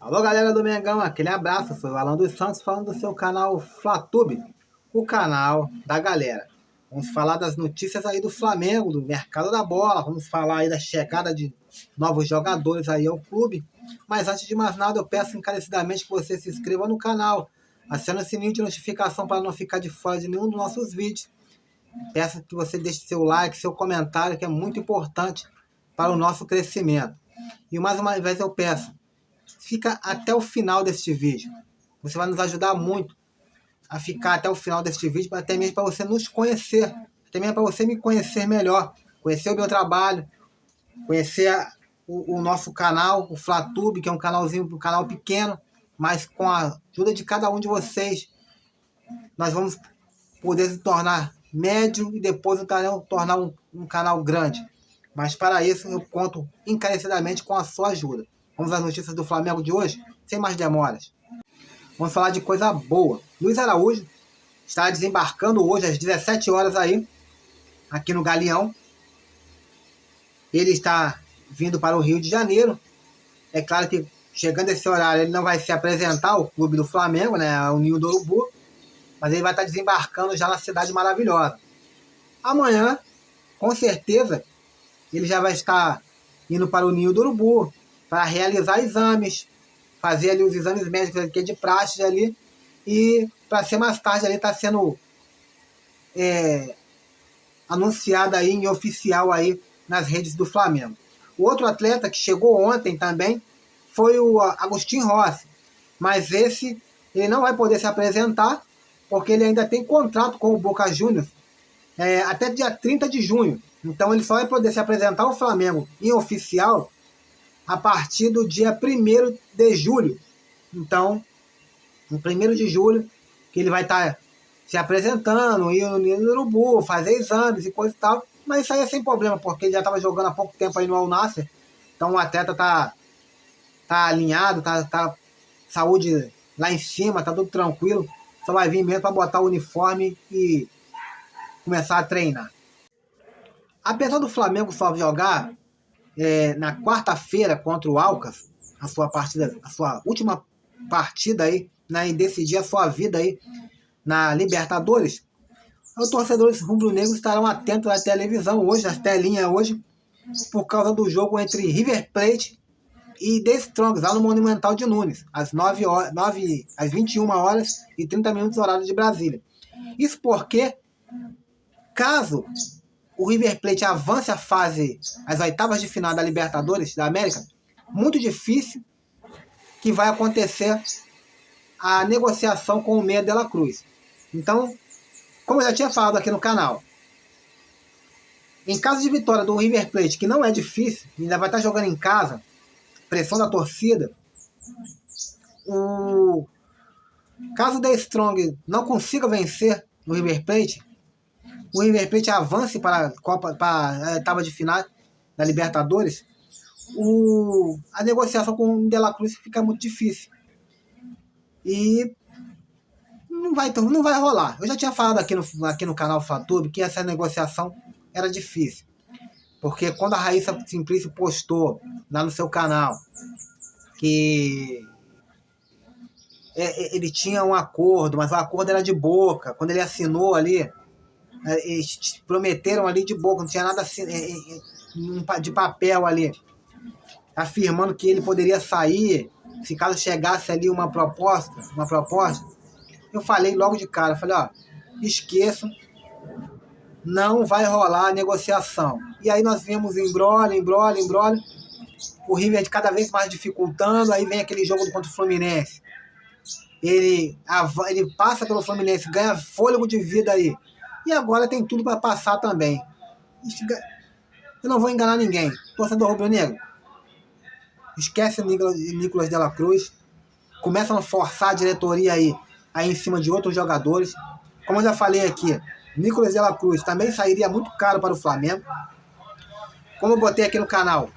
Alô galera do Mengão, aquele abraço, eu sou o Alan dos Santos falando do seu canal Flatube, o canal da galera. Vamos falar das notícias aí do Flamengo, do mercado da bola, vamos falar aí da chegada de novos jogadores aí ao clube. Mas antes de mais nada eu peço encarecidamente que você se inscreva no canal, acione o sininho de notificação para não ficar de fora de nenhum dos nossos vídeos. Peço que você deixe seu like, seu comentário, que é muito importante para o nosso crescimento. E mais uma vez eu peço, fica até o final deste vídeo. Você vai nos ajudar muito a ficar até o final deste vídeo, até mesmo para você nos conhecer, até mesmo para você me conhecer melhor, conhecer o meu trabalho, conhecer o nosso canal, o Flatube, que é um canal pequeno, mas com a ajuda de cada um de vocês, nós vamos poder se tornar médio e depois tornar um canal grande. Mas para isso eu conto encarecidamente com a sua ajuda. Vamos às notícias do Flamengo de hoje? Sem mais demoras. Vamos falar de coisa boa. Luiz Araújo está desembarcando hoje às 17 horas aí, aqui no Galeão. Ele está vindo para o Rio de Janeiro. É claro que chegando esse horário ele não vai se apresentar ao clube do Flamengo, né, o Ninho do Urubu, mas ele vai estar desembarcando já na Cidade Maravilhosa. Amanhã, com certeza, ele já vai estar indo para o Ninho do Urubu para realizar exames, fazer ali os exames médicos que é de praxe ali, e para ser mais tarde ali está sendo anunciado aí em oficial aí nas redes do Flamengo. O outro atleta que chegou ontem também foi o Agostinho Rossi, mas esse ele não vai poder se apresentar porque ele ainda tem contrato com o Boca Juniors até dia 30 de junho. Então ele só vai poder se apresentar ao Flamengo em oficial a partir do dia 1º de julho. Então, no 1º de julho, que ele vai estar se apresentando, ir no Urubu, fazer exames e coisa e tal. Mas isso aí é sem problema, porque ele já estava jogando há pouco tempo aí no Al Nassr. Então o atleta tá alinhado, tá saúde lá em cima, tá tudo tranquilo. Só vai vir mesmo para botar o uniforme e começar a treinar. Apesar do Flamengo só jogar na quarta-feira contra o Alcas, a sua última partida aí, né, e decidir a sua vida aí na Libertadores, os torcedores rubro-negros estarão atentos à televisão hoje, às telinhas hoje, por causa do jogo entre River Plate e The Strongest, lá no Monumental de Nunes, às 21 horas e 30 minutos, horário de Brasília. Isso porque, caso o River Plate avance as oitavas de final da Libertadores da América, muito difícil que vai acontecer a negociação com o Meia de la Cruz. Então, como eu já tinha falado aqui no canal, em caso de vitória do River Plate, que não é difícil, ainda vai estar jogando em casa, pressão da torcida, caso o The Strong não consiga vencer no River Plate, o River Plate avance para a etapa de final da Libertadores, a negociação com o De La Cruz fica muito difícil. E não vai rolar. Eu já tinha falado aqui no canal Flatube que essa negociação era difícil. Porque quando a Raíssa Simplício postou lá no seu canal que ele tinha um acordo, mas o acordo era de boca. Quando ele assinou ali, eles prometeram ali de boca, não tinha nada assim, de papel ali, afirmando que ele poderia sair se caso chegasse ali uma proposta. Eu falei logo de cara, falei, ó, esqueçam, não vai rolar a negociação. E aí nós vimos embrolho, o River de cada vez mais dificultando, aí vem aquele jogo contra o Fluminense. Ele passa pelo Fluminense, ganha fôlego de vida aí. E agora tem tudo para passar também. Eu não vou enganar ninguém. Torcedor rubro-negro, esquece o Nicolas de la Cruz. Começam a forçar a diretoria aí em cima de outros jogadores. Como eu já falei aqui, Nicolas de la Cruz também sairia muito caro para o Flamengo. Como eu botei aqui no canal,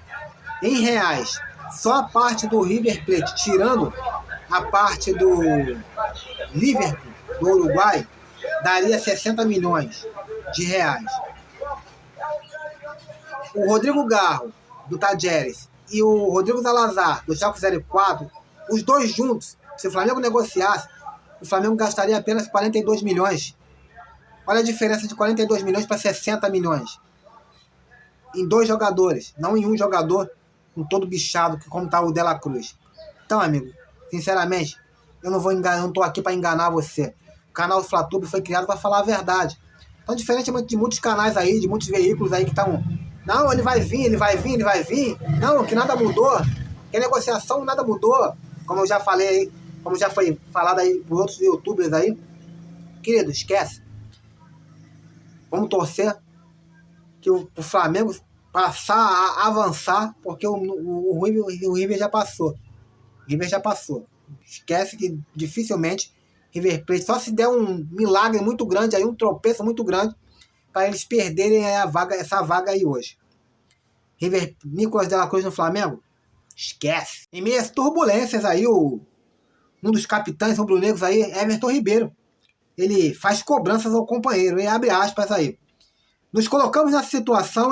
em reais, só a parte do River Plate, tirando a parte do Liverpool, do Uruguai, daria 60 milhões de reais. O Rodrigo Garro, do Tajeres, e o Rodrigo Salazar, do Schalke 04, Os dois juntos, se o Flamengo negociasse, o Flamengo gastaria apenas 42 milhões. Olha a diferença de 42 milhões para 60 milhões. Em 2 jogadores, não em um jogador com todo bichado, como está o De La Cruz. Então, amigo, sinceramente, eu não estou aqui para enganar você. O canal Fla-Tube foi criado para falar a verdade. Então, diferentemente de muitos canais aí, de muitos veículos aí que estão... Não, ele vai vir. Não, que nada mudou. Que a negociação nada mudou. Como eu já falei aí, como já foi falado aí por outros youtubers aí. Querido, esquece. Vamos torcer que o Flamengo passar a avançar, porque o River já passou. Esquece que dificilmente River Plate, só se der um milagre muito grande aí, um tropeço muito grande, para eles perderem essa vaga aí hoje. Nicolas De La Cruz no Flamengo? Esquece. Em meio às turbulências aí, um dos capitães rubro-negros aí, Everton Ribeiro, ele faz cobranças ao companheiro, e abre aspas aí. Nos colocamos nessa situação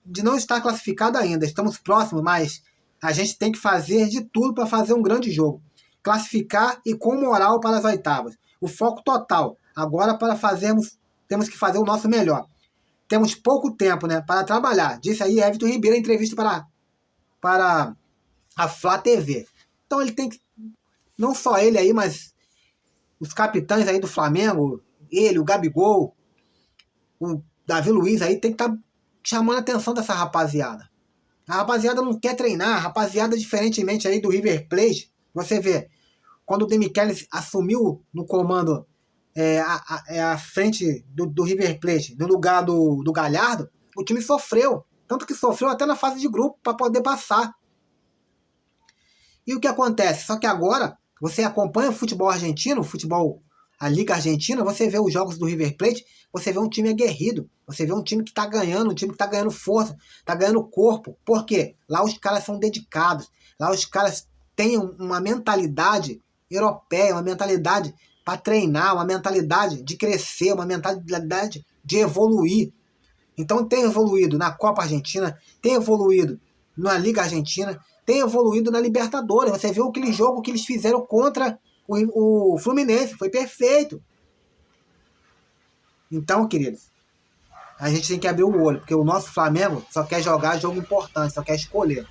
de não estar classificado ainda. Estamos próximos, mas a gente tem que fazer de tudo para fazer um grande jogo. Classificar e com moral para as oitavas. O foco total. Agora, temos que fazer o nosso melhor. Temos pouco tempo, né, para trabalhar. Disse aí Everton Ribeiro em entrevista para a Flá TV. Então ele tem que... Não só ele aí, mas os capitães aí do Flamengo, ele, o Gabigol, o Davi Luiz aí, tem que estar chamando a atenção dessa rapaziada. A rapaziada não quer treinar. A rapaziada, diferentemente aí do River Plate, você vê, quando o Demichelis assumiu no comando a frente do River Plate, no lugar do Galhardo, o time sofreu. Tanto que sofreu até na fase de grupo para poder passar. E o que acontece? Só que agora, você acompanha o futebol argentino, a Liga Argentina, você vê os jogos do River Plate, você vê um time aguerrido, você vê um time que está ganhando, um time que está ganhando força, está ganhando corpo. Por quê? Lá os caras são dedicados, lá os caras têm uma mentalidade europeia, uma mentalidade para treinar, uma mentalidade de crescer, uma mentalidade de evoluir. Então tem evoluído na Copa Argentina, tem evoluído na Liga Argentina, tem evoluído na Libertadores. Você viu aquele jogo que eles fizeram contra o Fluminense, foi perfeito. Então, queridos, a gente tem que abrir o olho, porque o nosso Flamengo só quer jogar jogo importante, só quer escolher.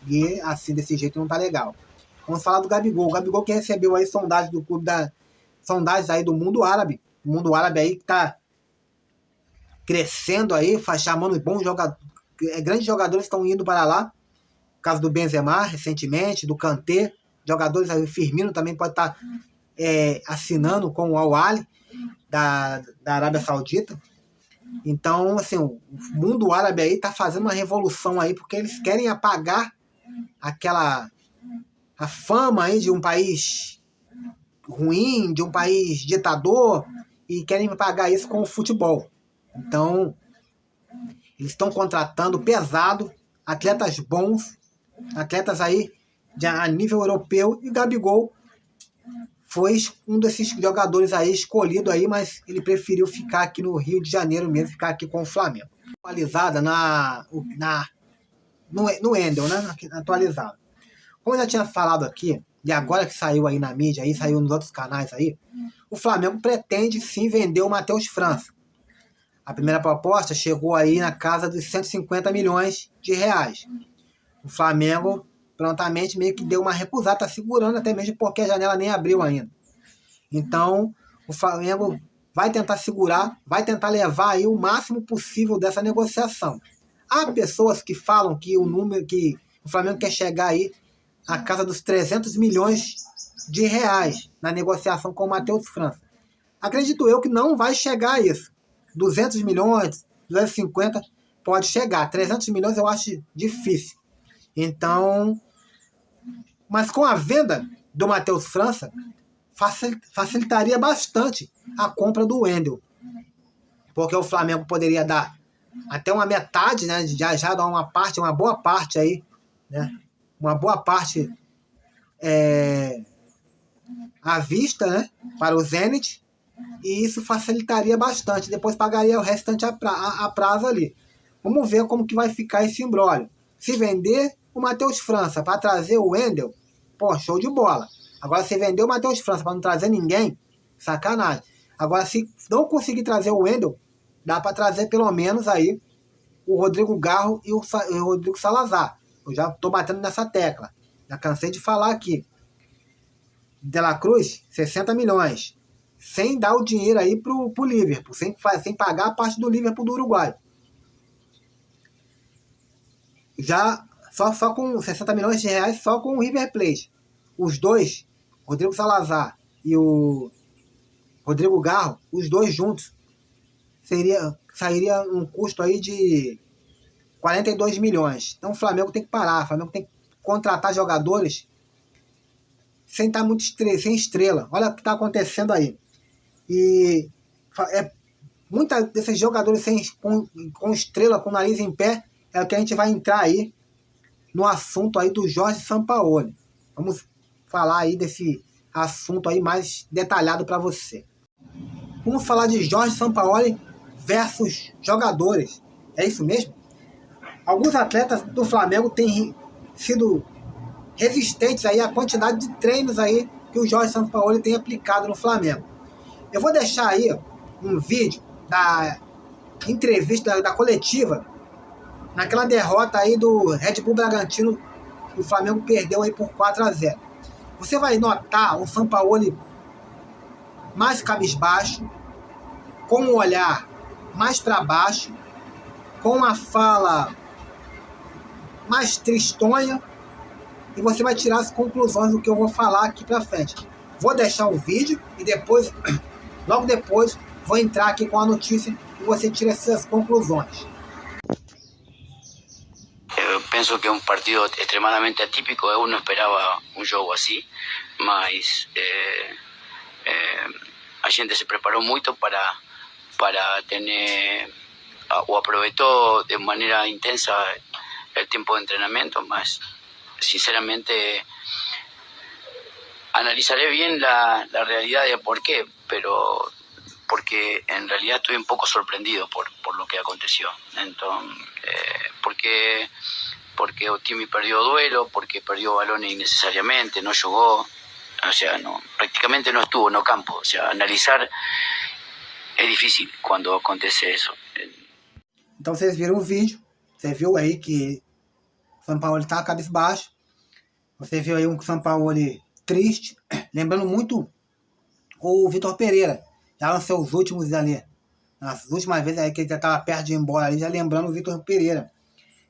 E assim, desse jeito não tá legal. Vamos falar do Gabigol. O Gabigol que recebeu aí sondagens do clube sondagens aí do mundo árabe. O mundo árabe aí que tá crescendo aí, chamando bons jogadores. Grandes jogadores estão indo para lá. No caso do Benzema, recentemente, do Kanté. Jogadores aí, o Firmino também pode estar assinando com o Al-Ahly da Arábia Saudita. Então, assim, o mundo árabe aí tá fazendo uma revolução aí, porque eles querem apagar a fama aí de um país ruim, de um país ditador, e querem apagar isso com o futebol. Então, eles estão contratando pesado, atletas bons, atletas aí a nível europeu, e Gabigol foi um desses jogadores aí escolhido aí, mas ele preferiu ficar aqui no Rio de Janeiro mesmo, ficar aqui com o Flamengo. Atualizada no Wendel, né? Atualizada. Como eu já tinha falado aqui, e agora que saiu aí na mídia, aí saiu nos outros canais aí, o Flamengo pretende sim vender o Matheus França. A primeira proposta chegou aí na casa dos 150 milhões de reais. O Flamengo prontamente meio que deu uma recusada, tá segurando até mesmo porque a janela nem abriu ainda. Então, o Flamengo vai tentar segurar, vai tentar levar aí o máximo possível dessa negociação. Há pessoas que falam que o Flamengo quer chegar aí à casa dos 300 milhões de reais na negociação com o Matheus França. Acredito eu que não vai chegar a isso. 200 milhões, 250 pode chegar. 300 milhões eu acho difícil. Então, mas com a venda do Matheus França, facilitaria bastante a compra do Wendel. Porque o Flamengo poderia dar até uma metade, né? Já dar uma boa parte aí, né? Uma boa parte à vista, né? Para o Zenit. E isso facilitaria bastante. Depois pagaria o restante a prazo ali. Vamos ver como que vai ficar esse imbróglio. Se vender o Matheus França para trazer o Wendel, pô, show de bola. Agora, você vendeu o Matheus França para não trazer ninguém, sacanagem. Agora, se não conseguir trazer o Wendel, dá para trazer pelo menos aí o Rodrigo Garro e o Rodrigo Salazar. Eu já tô batendo nessa tecla. Já cansei de falar aqui. De La Cruz, 60 milhões. Sem dar o dinheiro aí pro Liverpool. Sem pagar a parte do Liverpool do Uruguai. Já só com 60 milhões de reais, só com o River Plate. Os dois, Rodrigo Salazar e o Rodrigo Garro, os dois juntos, sairia um custo aí de 42 milhões. Então o Flamengo tem que parar. O Flamengo tem que contratar jogadores sem estar muito sem estrela. Olha o que está acontecendo aí. E muitos desses jogadores com estrela, com nariz em pé, é o que a gente vai entrar aí no assunto aí do Jorge Sampaoli. Vamos falar aí desse assunto aí mais detalhado para você. Vamos falar de Jorge Sampaoli versus jogadores. É isso mesmo? Alguns atletas do Flamengo têm sido resistentes aí à quantidade de treinos aí que o Jorge Sampaoli tem aplicado no Flamengo. Eu vou deixar aí um vídeo da entrevista, da coletiva, naquela derrota aí do Red Bull Bragantino, que o Flamengo perdeu aí por 4-0. Você vai notar o Sampaoli mais cabisbaixo, com um olhar mais para baixo, com uma fala mais tristonha, e você vai tirar as conclusões do que eu vou falar aqui para frente. Vou deixar o vídeo e depois, logo depois, vou entrar aqui com a notícia e você tira essas conclusões. Eu penso que é um partido extremadamente atípico. Eu não esperava um jogo assim, mas a gente se preparou muito para ter o aproveitou de maneira intensa el tiempo de entrenamiento, mas sinceramente analizaré bien la realidad de por qué, pero porque en realidad estoy un poco sorprendido por lo que aconteció. Entonces, porque Otimi perdió duelo, porque perdió balones innecesariamente, no jugó, o sea, prácticamente no estuvo en campo. O sea, analizar é difícil quando acontece isso. Então vocês viram o vídeo, você viu aí que o Sampaoli tá cabisbaixo, você viu aí um Sampaoli triste, lembrando muito o Vitor Pereira, já nos seus últimos ali, nas últimas vezes aí que ele já estava perto de ir embora ali, já lembrando o Vitor Pereira.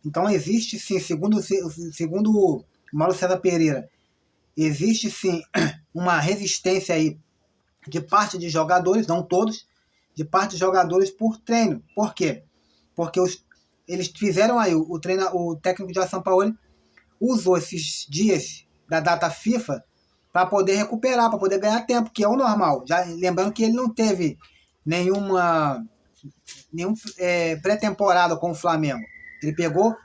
Então existe sim, segundo o Mauro César Pereira, existe sim uma resistência aí de parte de jogadores, não todos, de parte de jogadores por treino. Por quê? Porque eles fizeram aí, o técnico de Sampaoli usou esses dias da data FIFA para poder recuperar, para poder ganhar tempo, que é o normal. Já lembrando que ele não teve nenhum pré-temporada com o Flamengo. Ele pegou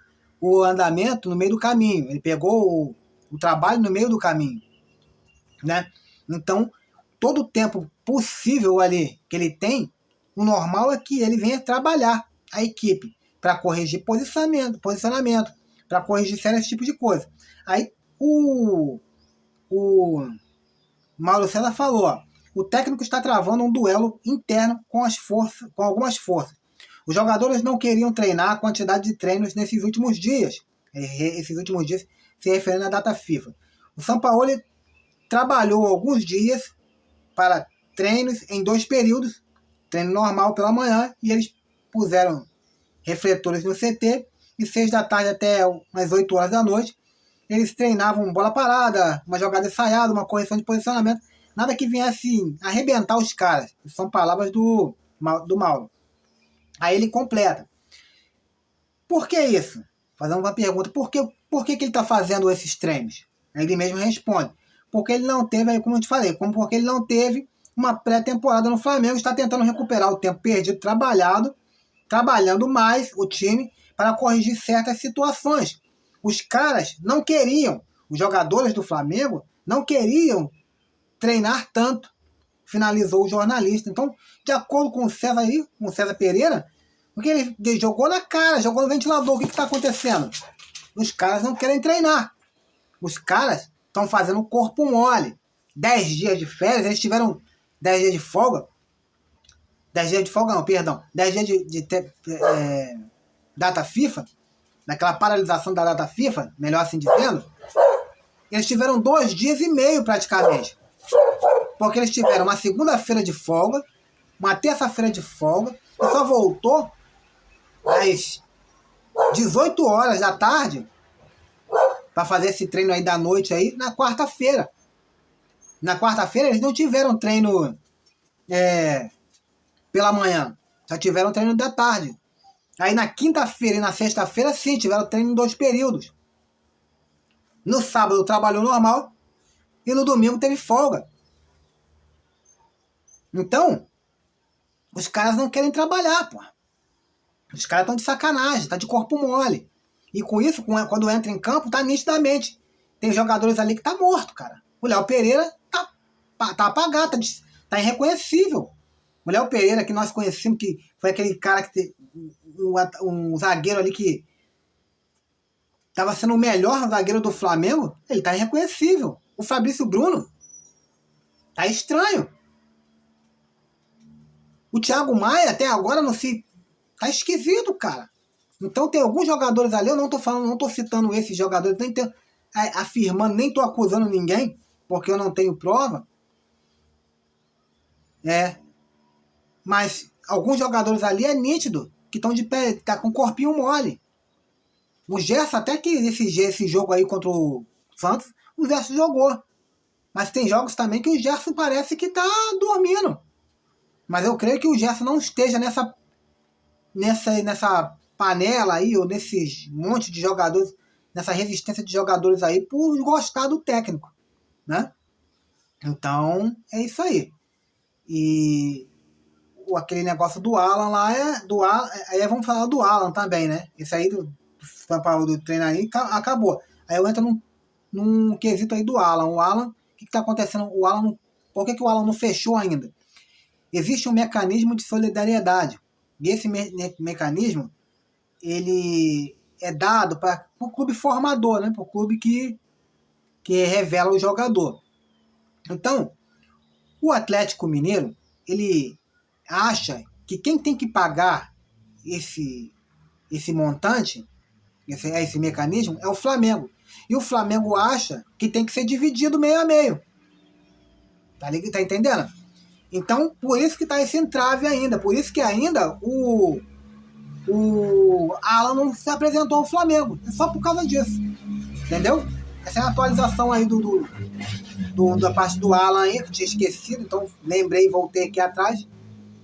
o andamento no meio do caminho, ele pegou o trabalho no meio do caminho, né? Então, todo o tempo possível ali que ele tem, o normal é que ele venha trabalhar a equipe para corrigir posicionamento, para corrigir certos tipos de coisa. Aí o Mauro César falou, ó, o técnico está travando um duelo interno com algumas forças. Os jogadores não queriam treinar a quantidade de treinos nesses últimos dias. Esses últimos dias se referindo à data FIFA. O Sampaoli trabalhou alguns dias para treinos em 2 períodos, treino normal pela manhã, e eles puseram refletores no CT, e 6 da tarde até umas 8 horas da noite, eles treinavam bola parada, uma jogada ensaiada, uma correção de posicionamento, nada que viesse arrebentar os caras. São palavras do Mauro. Aí ele completa. Por que isso? Fazendo uma pergunta. Por que ele está fazendo esses treinos? Ele mesmo responde. Porque ele não teve, aí como eu te falei, porque ele não teve uma pré-temporada no Flamengo, está tentando recuperar o tempo perdido trabalhando mais o time para corrigir certas situações. Os caras não queriam, os jogadores do Flamengo não queriam treinar tanto, finalizou o jornalista. Então, de acordo com o César Pereira, o que ele jogou na cara, jogou no ventilador, o que está acontecendo? Os caras não querem treinar. Os caras estão fazendo corpo mole. 10 dias de férias, eles tiveram 10 dias de folga. 10 dias de folga não, perdão. 10 dias de data FIFA, naquela paralisação da data FIFA, melhor assim dizendo, eles tiveram 2 dias e meio praticamente. Porque eles tiveram uma segunda-feira de folga, uma terça-feira de folga, e só voltou às 18 horas da tarde para fazer esse treino aí da noite aí na quarta-feira. Na quarta-feira eles não tiveram treino pela manhã, já tiveram treino da tarde. Aí na quinta-feira e na sexta-feira sim, tiveram treino em 2 períodos. No sábado trabalhou normal e no domingo teve folga. Então, os caras não querem trabalhar, pô. Os caras estão de sacanagem, tá de corpo mole. E com isso, quando entra em campo, tá nitidamente. Tem jogadores ali que tá morto, cara. O Léo Pereira tá apagado, tá irreconhecível. O Léo Pereira, que nós conhecemos, que foi aquele cara que um zagueiro ali que tava sendo o melhor zagueiro do Flamengo, ele tá irreconhecível. O Fabrício Bruno tá estranho. O Thiago Maia, até agora, não se... Tá esquisito, cara. Então tem alguns jogadores ali, eu não tô citando esses jogadores, nem afirmando, nem tô acusando ninguém, porque eu não tenho prova. Mas alguns jogadores ali é nítido, que estão de pé, tá com o corpinho mole. O Gerson, até que esse jogo aí contra o Santos, o Gerson jogou. Mas tem jogos também que o Gerson parece que tá dormindo. Mas eu creio que o Gerson não esteja nessa panela aí, ou nesses monte de jogadores, nessa resistência de jogadores aí, por gostar do técnico, né? Então, é isso aí. E aquele negócio do Alan lá, aí vamos falar do Alan também, né? Esse aí do treino aí acabou. Aí eu entro num quesito aí do Alan. O Alan, o que tá acontecendo? Por que o Alan não fechou ainda? Existe um mecanismo de solidariedade. E esse mecanismo, ele é dado para o clube formador, né? Para o clube que revela o jogador. Então, o Atlético Mineiro, ele acha que quem tem que pagar esse montante, esse mecanismo, é o Flamengo. E o Flamengo acha que tem que ser dividido meio a meio. Tá entendendo? Então, por isso que tá esse entrave ainda. Por isso que ainda o Alan não se apresentou ao Flamengo. É só por causa disso. Entendeu? Essa é a atualização aí da parte do Alan aí, que eu tinha esquecido. Então, lembrei e voltei aqui atrás.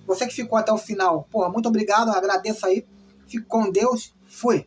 Você que ficou até o final, porra, muito obrigado. Agradeço aí. Fique com Deus. Fui.